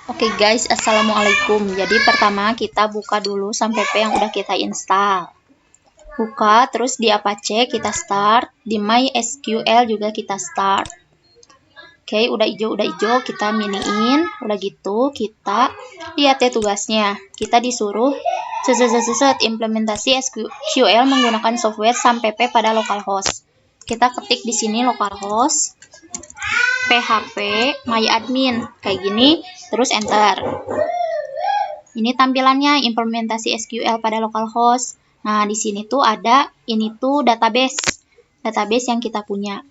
Oke guys, assalamualaikum. Jadi pertama kita buka dulu sampai P yang udah kita install. Buka, terus di Apache kita start, di MySQL juga kita start. Oke, udah hijau, kita miniin. Udah gitu, kita lihat ya tugasnya. Kita disuruh implementasi SQL menggunakan software sampai P pada localhost. Kita ketik di sini localhost php myadmin kayak gini, terus enter. Ini tampilannya implementasi SQL pada localhost. Nah, di sini tuh ada ini tuh database yang kita punya.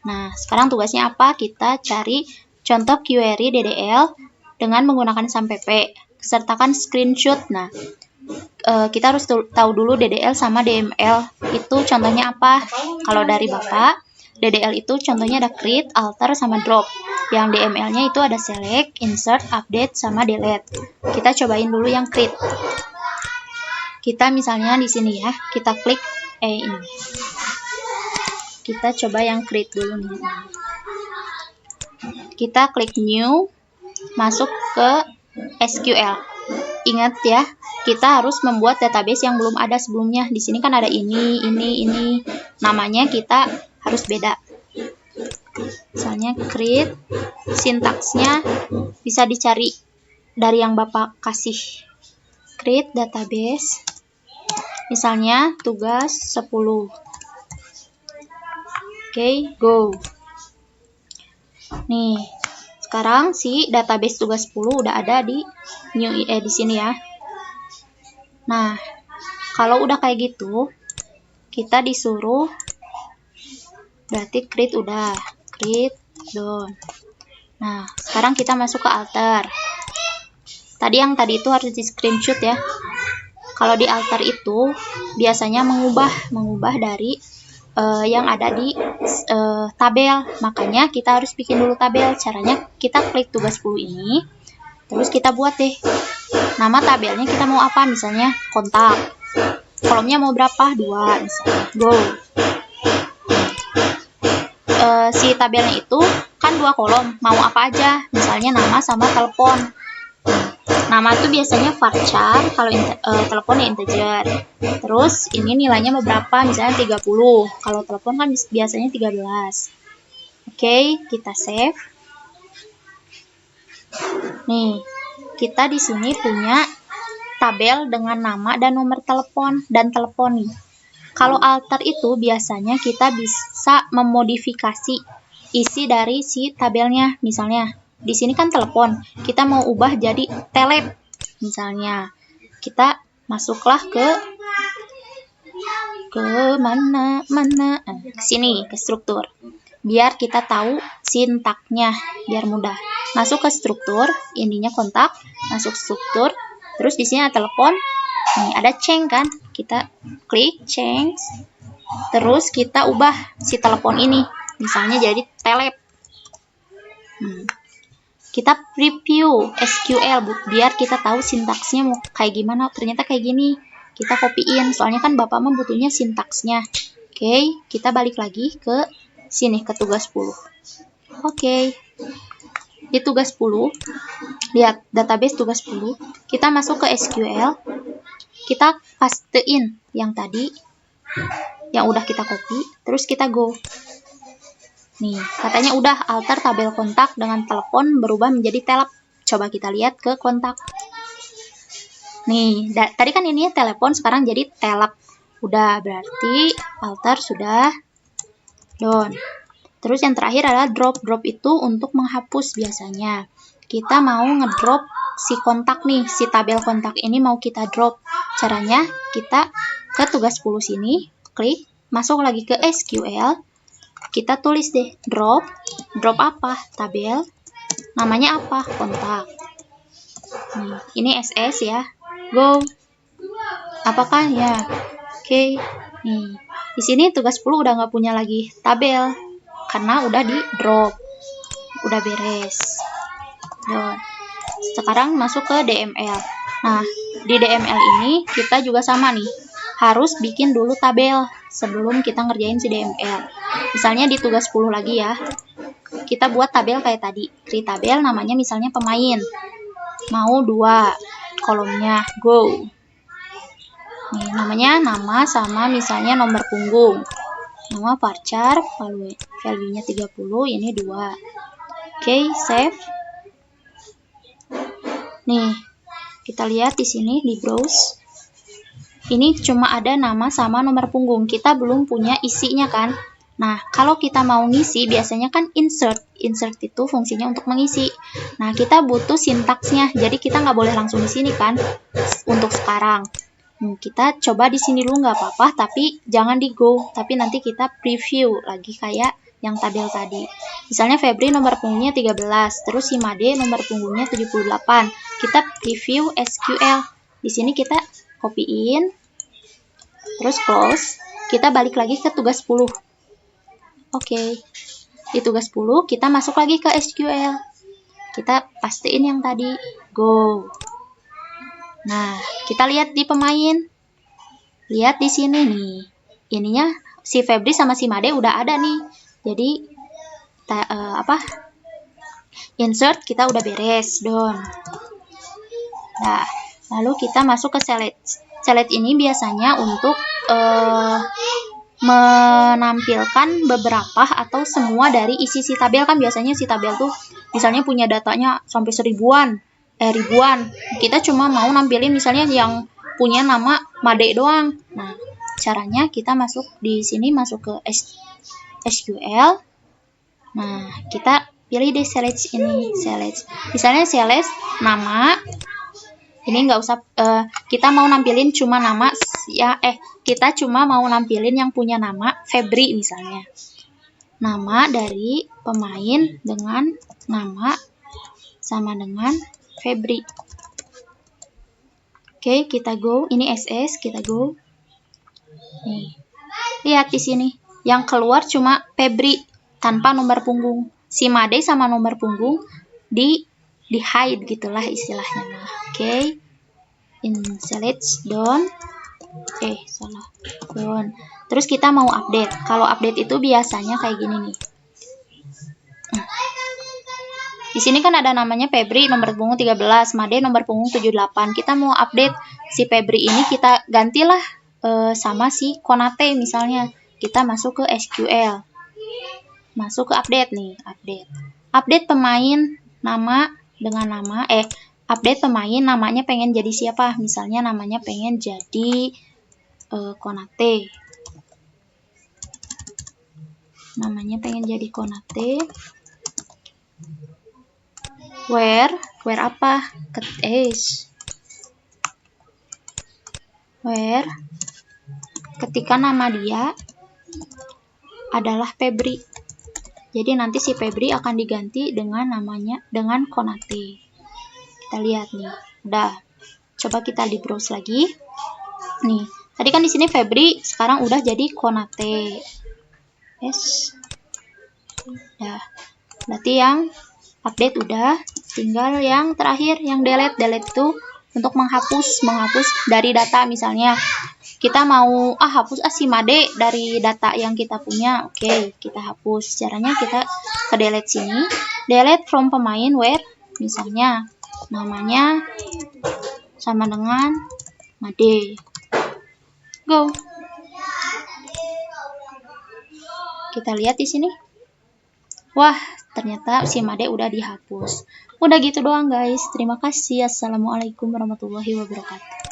Nah, sekarang tugasnya apa? Kita cari contoh query DDL dengan menggunakan SAMPP. Sertakan screenshot. Nah, kita harus tahu dulu DDL sama DML itu contohnya apa. Kalau dari Bapak, DDL itu contohnya ada create, alter, sama drop. Yang DML-nya itu ada select, insert, update, sama delete. Kita cobain dulu yang create. Kita misalnya di sini ya, kita klik ini. Kita coba yang create dulu nih. Kita klik new, masuk ke SQL. Ingat ya, kita harus membuat database yang belum ada sebelumnya. Di sini kan ada ini. Namanya kita harus beda. Misalnya create, sintaksnya bisa dicari dari yang Bapak kasih. Create database. Misalnya tugas 10. Oke, go. Nih, sekarang si database tugas 10 udah ada di di sini ya. Nah, kalau udah kayak gitu, kita disuruh berarti create udah, create done. Nah, sekarang kita masuk ke alter. Tadi itu harus di screenshot ya. Kalau di alter itu biasanya mengubah dari yang ada di tabel. Makanya kita harus bikin dulu tabel. Caranya kita klik tugas 10 ini, terus kita buat deh. Nama tabelnya kita mau apa? Misalnya kontak. Kolomnya mau berapa? 2 misalnya. Go. Si tabelnya itu kan 2 kolom. Mau apa aja? Misalnya nama sama telepon. Nama itu biasanya varchar, kalau teleponnya integer. Terus ini nilainya mau berapa? Misalnya 30. Kalau telepon kan biasanya 13. Oke, kita save. Nih, kita di sini punya tabel dengan nama dan nomor telepon dan telepon nih. Kalau alter itu biasanya kita bisa memodifikasi isi dari si tabelnya. Misalnya di sini kan telepon, kita mau ubah jadi telep. Misalnya kita masuklah ke mana ke sini, ke struktur. Biar kita tahu sintaknya, biar mudah. Masuk ke struktur, ininya kontak, masuk struktur. Terus di sini ada telepon. Nih ada change kan? Kita klik change. Terus kita ubah si telepon ini, misalnya jadi telep. Kita preview SQL biar kita tahu sintaksnya mau kayak gimana. Ternyata kayak gini. Kita copyin, soalnya kan Bapak mah butuhnya sintaksnya. Oke, kita balik lagi ke sini, ke tugas 10. Oke. Di tugas 10, lihat database tugas 10. Kita masuk ke SQL. Kita pastein yang tadi, yang udah kita copy. Terus kita go. Nih, katanya udah alter tabel kontak dengan telepon berubah menjadi telep. Coba kita lihat ke kontak. Nih, tadi kan ini telepon, sekarang jadi telep. Udah, berarti alter sudah done. Terus yang terakhir adalah drop. Drop itu untuk menghapus biasanya. Kita mau ngedrop si kontak nih, si tabel kontak ini mau kita drop. Caranya kita ke tugas 10 sini, klik, masuk lagi ke SQL. Kita tulis deh drop apa? Tabel. Namanya apa? Kontak. Nih, ini SS ya. Go. Apakah ya? Oke. Nih, di sini tugas 10 udah nggak punya lagi tabel karena udah di drop. Udah beres. Done. Sekarang masuk ke DML. Nah, di DML ini kita juga sama nih. Harus bikin dulu tabel sebelum kita ngerjain si DML. Misalnya di tugas 10 lagi ya. Kita buat tabel kayak tadi. Create tabel namanya misalnya pemain. mau 2 kolomnya, go. Nih, namanya nama sama misalnya nomor punggung. Nama varchar, value-nya 30, ini 2. Oke, save. Nih, kita lihat di sini di browse. Ini cuma ada nama sama nomor punggung. Kita belum punya isinya kan? Nah, kalau kita mau ngisi, biasanya kan insert. Insert itu fungsinya untuk mengisi. Nah, kita butuh sintaksnya. Jadi kita nggak boleh langsung di sini kan? Untuk sekarang. Kita coba di sini dulu nggak apa-apa, tapi jangan di go. Tapi nanti kita preview lagi kayak yang tabel tadi. Misalnya Febri nomor punggungnya 13, terus si Made nomor punggungnya 78. Kita preview SQL. Di sini kita copyin, terus close. Kita balik lagi ke tugas 10. Oke. Di tugas 10 kita masuk lagi ke SQL. Kita pastiin yang tadi, go. Nah, kita lihat di pemain. Lihat di sini nih. Ininya si Febri sama si Made udah ada nih. Jadi insert kita udah beres, done. Nah, lalu kita masuk ke select. Select ini biasanya untuk menampilkan beberapa atau semua dari isi si tabel. Kan biasanya si tabel tuh misalnya punya datanya sampai ribuan. Kita cuma mau nampilin misalnya yang punya nama Made doang. Nah, caranya kita masuk di sini, masuk ke SQL. Nah, kita pilih di select ini, select. Misalnya select nama. Ini nggak usah, kita mau nampilin cuma nama ya, kita cuma mau nampilin yang punya nama Febri misalnya. Nama dari pemain dengan nama sama dengan Febri. Oke, kita go. Ini SS, kita go. Nih. Lihat di sini. Yang keluar cuma Febri tanpa nomor punggung. Si Made sama nomor punggung di hide gitulah istilahnya. Oke. In select done. Salah. Done. Terus kita mau update. Kalau update itu biasanya kayak gini nih. Di sini kan ada namanya Febri nomor punggung 13, Made nomor punggung 78. Kita mau update si Febri ini, kita gantilah sama si Konate misalnya. Kita masuk ke SQL. Masuk ke update nih, update. Update pemain nama dengan nama update pemain namanya pengen jadi siapa? Misalnya namanya pengen jadi Konate. Namanya pengen jadi Konate. Where apa? Where ketika nama dia adalah Febri. Jadi nanti si Febri akan diganti dengan namanya dengan Konate. Kita lihat nih. Udah. Coba kita di browse lagi. Nih, tadi kan di sini Febri, sekarang udah jadi Konate. Yes. Udah. Berarti yang update udah, tinggal yang terakhir yang delete. Delete itu untuk menghapus dari data. Misalnya kita mau hapus si Made dari data yang kita punya. Oke, kita hapus. Caranya kita ke delete sini, delete from pemain where misalnya namanya sama dengan Made. Go. Kita lihat di sini. Wah, ternyata si Made udah dihapus. Udah gitu doang guys. Terima kasih. Assalamualaikum warahmatullahi wabarakatuh.